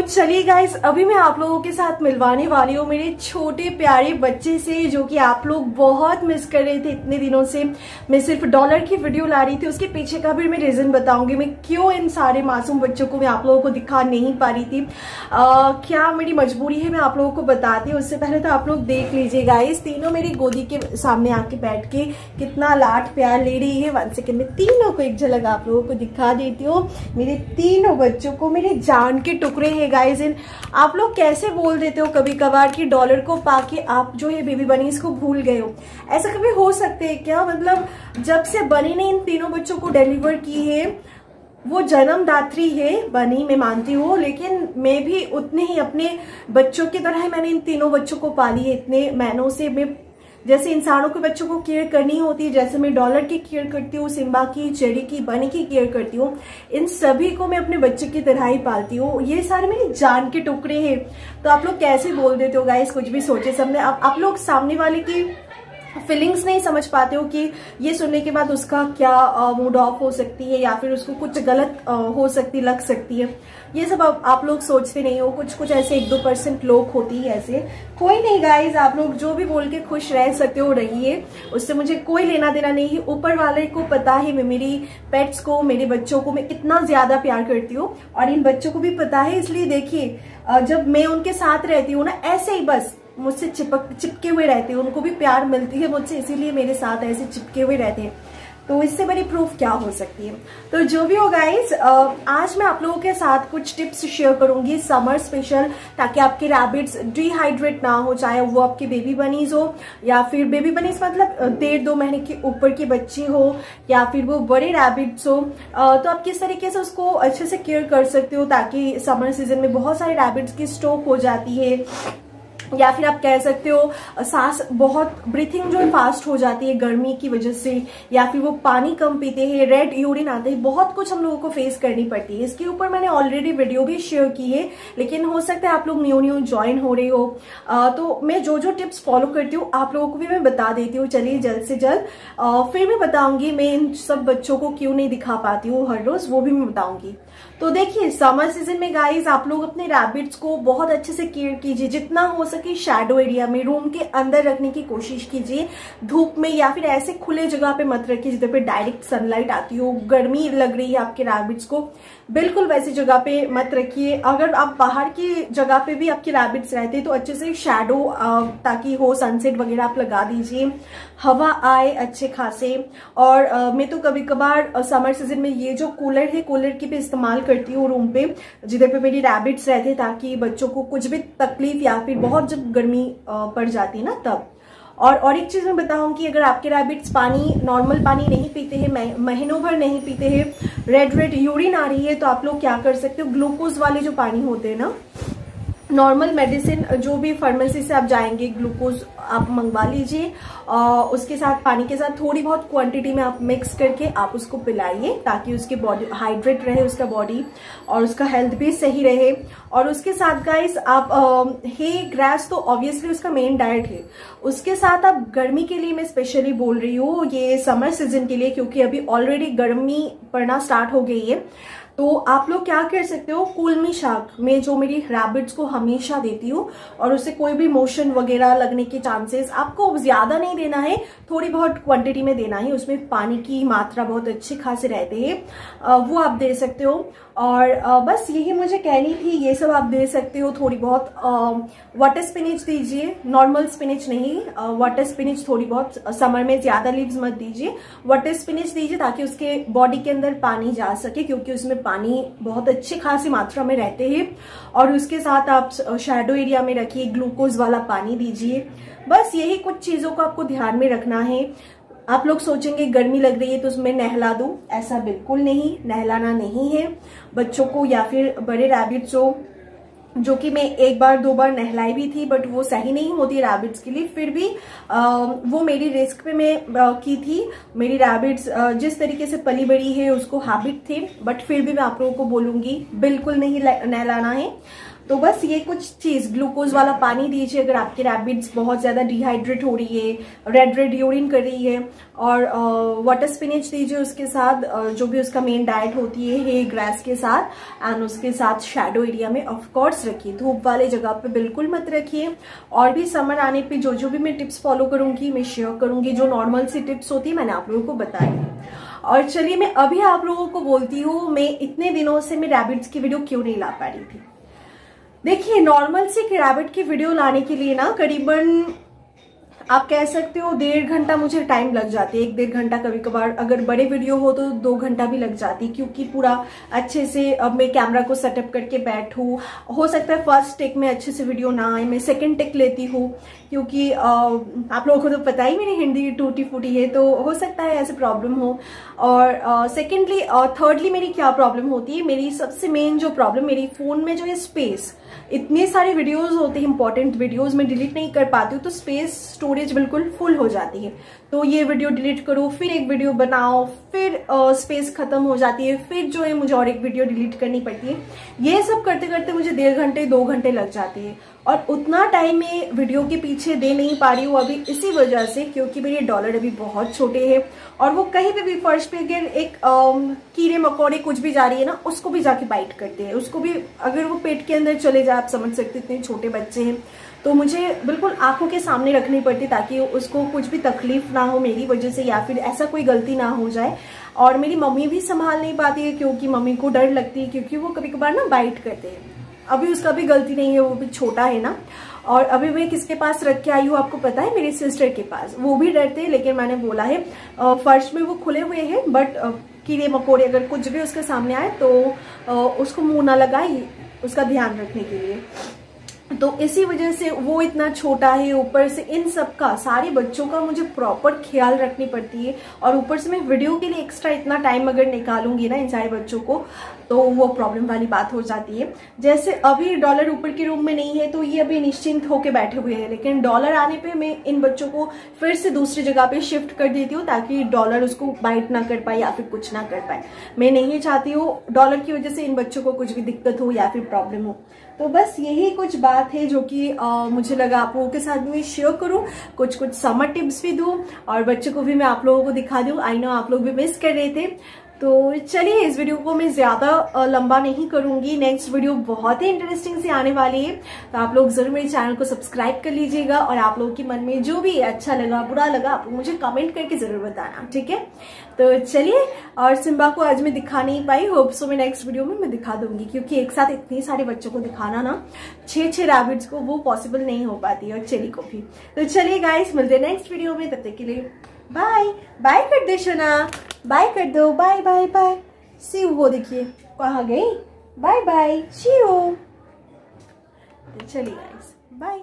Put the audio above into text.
चलिए गाइस, अभी मैं आप लोगों के साथ मिलवाने वाली हूँ मेरे छोटे प्यारे बच्चे से, जो कि आप लोग बहुत मिस कर रहे थे इतने दिनों से। मैं सिर्फ डॉलर की वीडियो ला रही थी, उसके पीछे का भी मैं रीजन बताऊंगी, मैं क्यों इन सारे मासूम बच्चों को मैं आप लोगों को दिखा नहीं पा रही थी। क्या मेरी मजबूरी है, मैं आप लोगों को बताती हूँ। उससे पहले तो आप लोग देख लीजिए गाइस, तीनों मेरी गोदी के सामने आके बैठ के कितना लाड प्यार ले रही है। 1 सेकेंड में तीनों को एक झलक आप लोगों को दिखा देती हूँ। मेरे तीनों बच्चों को मेरे जान के टुकड़े है गाइस। आप लोग कैसे बोल देते हो कभी कभार कि डॉलर को पाके आप जो है बेबी बनीज को भूल गए हो। ऐसा कभी हो सकते है क्या? मतलब जब से बनी ने इन तीनों बच्चों को डिलीवर की है, वो जन्मदात्री है बनी, मैं मानती हूँ, लेकिन मैं भी उतने ही अपने बच्चों की तरह मैंने इन तीनों बच्चों को पाली है इतने महीनों से। मैं जैसे इंसानों के बच्चों को केयर करनी होती है, जैसे मैं डॉलर की केयर करती हूँ, सिम्बा की, चेरी की, बनी की केयर करती हूँ, इन सभी को मैं अपने बच्चे की तरह ही पालती हूँ। ये सारे मेरी जान के टुकड़े हैं। तो आप लोग कैसे बोल देते हो गाइस कुछ भी सोचे समझे। आप लोग सामने वाले की फीलिंग्स नहीं समझ पाते हो कि ये सुनने के बाद उसका क्या मूड ऑफ हो सकती है, या फिर उसको कुछ गलत हो सकती लग सकती है। ये सब आप लोग सोचते नहीं हो। कुछ ऐसे 1-2% लोग होती है ऐसे। कोई नहीं गाइज, आप लोग जो भी बोल के खुश रह सकते हो रहिए, उससे मुझे कोई लेना देना नहीं है। ऊपर वाले को पता है मैं मेरी पेट्स को, मेरे बच्चों को मैं कितना ज्यादा प्यार करती हूँ, और इन बच्चों को भी पता है। इसलिए देखिए, जब मैं उनके साथ रहती हूँ ना, ऐसे ही बस मुझसे चिपके हुए रहते हैं। उनको भी प्यार मिलती है मुझसे, इसीलिए मेरे साथ ऐसे चिपके हुए रहते हैं। तो इससे बड़ी प्रूफ क्या हो सकती है। तो जो भी हो गाइस, आज मैं आप लोगों के साथ कुछ टिप्स शेयर करूंगी समर स्पेशल, ताकि आपके रैबिट्स डिहाइड्रेट ना हो, चाहे वो आपके बेबी बनीज हो या फिर बेबी बनीज मतलब 1.5-2 महीने के ऊपर के बच्चे हो, या फिर वो बड़े रैबिट्स हो। तो आप किस तरीके से उसको अच्छे से केयर कर सकते हो, ताकि समर सीजन में बहुत सारे रैबिट्स की स्ट्रोक हो जाती है, या फिर आप कह सकते हो सांस बहुत ब्रीथिंग जो है फास्ट हो जाती है गर्मी की वजह से, या फिर वो पानी कम पीते हैं, रेड यूरिन आते हैं, बहुत कुछ हम लोगों को फेस करनी पड़ती है। इसके ऊपर मैंने ऑलरेडी वीडियो भी शेयर की है, लेकिन हो सकता है आप लोग न्यू ज्वाइन हो रहे हो। तो मैं जो टिप्स फॉलो करती हूँ आप लोगों को भी मैं बता देती हूँ। चलिए जल्द से जल्द फिर मैं बताऊंगी मैं इन सब बच्चों को क्यों नहीं दिखा पाती हूँ हर रोज, वो भी मैं बताऊंगी। तो देखिए, समर सीजन में गाइस आप लोग अपने रैबिट्स को बहुत अच्छे से केयर कीजिए। जितना हो सके शैडो एरिया में, रूम के अंदर रखने की कोशिश कीजिए, धूप में या फिर ऐसे खुले जगह पे मत रखिए जिधर पे डायरेक्ट सनलाइट आती हो, गर्मी लग रही है आपके रैबिट्स को, बिल्कुल वैसी जगह पे मत रखिए। अगर आप बाहर की जगह पे भी आपके रैबिट्स रहते हैं तो अच्छे से शैडो ताकि हो, सनसेट वगैरह आप लगा दीजिए, हवा आए अच्छे खासे। और मैं तो कभी कभार समर सीजन में ये जो कूलर है, कूलर की भी इस्तेमाल करती हूँ रूम पे जिधर पे मेरी रैबिट्स रहते हैं, ताकि बच्चों को कुछ भी तकलीफ या फिर बहुत जब गर्मी पड़ जाती है ना तब। और एक चीज मैं बताऊं कि अगर आपके रैबिट्स पानी, नॉर्मल पानी नहीं पीते हैं, महीनों भर नहीं पीते हैं, रेड यूरिन आ रही है, तो आप लोग क्या कर सकते हो, ग्लूकोज वाले जो पानी होते हैं ना, नॉर्मल मेडिसिन जो भी फार्मेसी से आप जाएंगे, ग्लूकोज आप मंगवा लीजिए, उसके साथ पानी के साथ थोड़ी बहुत क्वांटिटी में आप मिक्स करके आप उसको पिलाइए, ताकि उसकी बॉडी हाइड्रेट रहे, उसका बॉडी और उसका हेल्थ भी सही रहे। और उसके साथ गाइस आप हे ग्रास तो ऑब्वियसली उसका मेन डाइट है, उसके साथ आप गर्मी के लिए मैं स्पेशली बोल रही हूँ, ये समर सीजन के लिए, क्योंकि अभी ऑलरेडी गर्मी पड़ना स्टार्ट हो गई है। तो आप लोग क्या कर सकते हो, कुलमी शाक में जो मेरी रैबिट्स को हमेशा देती हूँ, और उससे कोई भी मोशन वगैरह लगने के चांसेस, आपको ज्यादा नहीं देना है, थोड़ी बहुत क्वांटिटी में देना है, उसमें पानी की मात्रा बहुत अच्छे खासे रहते हैं, वो आप दे सकते हो। और बस यही मुझे कहनी थी, ये सब आप दे सकते हो। थोड़ी बहुत वाटर स्पिनिच दीजिए, नॉर्मल स्पिनिच नहीं, वाटर स्पिनिच थोड़ी बहुत, समर में ज्यादा लीव्स मत दीजिए, वाटर स्पिनिच दीजिए ताकि उसके बॉडी के अंदर पानी जा सके, क्योंकि उसमें पानी बहुत अच्छी खासी मात्रा में रहते हैं। और उसके साथ आप शैडो एरिया में रखिए, ग्लूकोज वाला पानी दीजिए। बस यही कुछ चीजों को आपको ध्यान में रखना है। आप लोग सोचेंगे गर्मी लग रही है तो उसमें नहला दूं, ऐसा बिल्कुल नहीं, नहलाना नहीं है बच्चों को, या फिर बड़े रैबिट्स हो, जो कि मैं 1-2 बार नहलाई भी थी, बट वो सही नहीं होती रैबिट्स के लिए। फिर भी वो मेरी रिस्क पे मैं की थी। मेरी रैबिट्स जिस तरीके से पली बड़ी है उसको हैबिट थे, बट फिर भी मैं आप लोगों को बोलूंगी बिल्कुल नहीं नहलाना है। तो बस ये कुछ चीज, ग्लूकोज वाला पानी दीजिए अगर आपके रैबिट्स बहुत ज्यादा डिहाइड्रेट हो रही है, रेड रेड यूरिन कर रही है, और वाटर स्पिनिच दीजिए उसके साथ, जो भी उसका मेन डाइट होती है हे ग्रास के साथ, एंड उसके साथ शैडो एरिया में ऑफ कोर्स रखिए, धूप वाले जगह पे बिल्कुल मत रखिए। और भी समर आने पे जो भी मैं टिप्स फॉलो करूंगी मैं शेयर करूंगी, जो नॉर्मल सी टिप्स होती है मैंने आप लोगों को बताई। और चलिए मैं अभी आप लोगों को बोलती हूँ मैं इतने दिनों से मैं रैबिट्स की वीडियो क्यों नहीं ला पा रही थी। देखिए, नॉर्मल से रैबिट की वीडियो लाने के लिए ना करीबन आप कह सकते हो 1.5 घंटा मुझे टाइम लग जाती है, 1-1.5 घंटा, कभी कभार अगर बड़े वीडियो हो तो 2 घंटा भी लग जाती, क्योंकि पूरा अच्छे से अब मैं कैमरा को सेटअप करके बैठूं। हो सकता है फर्स्ट टेक में अच्छे से वीडियो ना आए, मैं सेकंड टेक लेती हूँ, क्योंकि आप लोगों को तो पता ही मेरी हिंदी टूटी फूटी है, तो हो सकता है ऐसे प्रॉब्लम हो। और सेकेंडली और थर्डली मेरी क्या प्रॉब्लम होती है, मेरी सबसे मेन जो प्रॉब्लम मेरी फोन में जो है स्पेस, इतने सारे वीडियोस होते हैं इंपॉर्टेंट वीडियोस, मैं डिलीट नहीं कर पाती हूँ, तो स्पेस स्टोरेज बिल्कुल फुल हो जाती है। तो ये वीडियो डिलीट करो, फिर एक वीडियो बनाओ, फिर स्पेस खत्म हो जाती है, फिर जो है मुझे और एक वीडियो डिलीट करनी पड़ती है। ये सब करते करते मुझे 1.5 घंटे 2 घंटे लग जाती है, और उतना टाइम मैं वीडियो के पीछे दे नहीं पा रही हूँ अभी, इसी वजह से क्योंकि मेरे डॉलर अभी बहुत छोटे हैं, और वो कहीं पे भी फर्श पे अगर एक कीड़े मकोड़े कुछ भी जा रही है ना, उसको भी जाके बाइट करते हैं, उसको भी अगर वो पेट के अंदर चले जाए, आप समझ सकते इतने छोटे बच्चे हैं, तो मुझे बिल्कुल आंखों के सामने रखनी पड़ती ताकि उसको कुछ भी तकलीफ ना हो मेरी वजह से, या फिर ऐसा कोई गलती ना हो जाए। और मेरी मम्मी भी संभाल नहीं पाती है क्योंकि मम्मी को डर लगती है, क्योंकि वो कभी कभार ना बाइट करते हैं। अभी उसका भी गलती नहीं है, वो भी छोटा है ना। और अभी मैं किसके पास रख के आई हूँ आपको पता है, मेरी सिस्टर के पास। वो भी डरते हैं, लेकिन मैंने बोला है फर्श में वो खुले हुए हैं, बट कीड़े मकोड़े अगर कुछ भी उसके सामने आए तो उसको मुंह ना लगाए, उसका ध्यान रखने के लिए। तो इसी वजह से वो इतना छोटा है, ऊपर से इन सब का, सारे बच्चों का मुझे प्रॉपर ख्याल रखनी पड़ती है, और ऊपर से मैं वीडियो के लिए एक्स्ट्रा इतना टाइम अगर निकालूंगी ना इन सारे बच्चों को, तो वो प्रॉब्लम वाली बात हो जाती है। जैसे अभी डॉलर ऊपर के रूम में नहीं है, तो ये अभी निश्चिंत होके बैठे हुए हैं, लेकिन डॉलर आने पे मैं इन बच्चों को फिर से दूसरी जगह पे शिफ्ट कर देती हूँ, ताकि डॉलर उसको बाइट ना कर पाए या फिर कुछ ना कर पाए। मैं नहीं चाहती हूँ डॉलर की वजह से इन बच्चों को कुछ भी दिक्कत हो या फिर प्रॉब्लम हो। तो बस यही कुछ बात है जो कि मुझे लगा आप लोगों के साथ में शेयर करूं, कुछ समर टिप्स भी दूं, और बच्चों को भी मैं आप लोगों को दिखा दूं। आई नो आप लोग भी मिस कर रहे थे। तो चलिए, इस वीडियो को मैं ज्यादा लंबा नहीं करूंगी, नेक्स्ट वीडियो बहुत ही इंटरेस्टिंग से आने वाली है, तो आप लोग जरूर मेरे चैनल को सब्सक्राइब कर लीजिएगा, और आप लोगों के मन में जो भी अच्छा लगा बुरा लगा आप लोग मुझे कमेंट करके जरूर बताना, ठीक है। तो चलिए, और सिम्बा को आज मैं दिखा नहीं पाई, होप सो मैं नेक्स्ट वीडियो में मैं दिखा दूंगी, क्योंकि एक साथ इतने सारे बच्चों को दिखाना ना, 6 रैबिट्स को, वो पॉसिबल नहीं हो पाती, और चेली को भी। तो चलिए गाइस, मिलते हैं नेक्स्ट वीडियो में, तब तक के लिए बाय बाय कर दे शोना, बाय कर दो, बाय बाय बाय। सी वो देखिए कहाँ गई, बाय बाय सी यू। चलिए गाइस, बाय।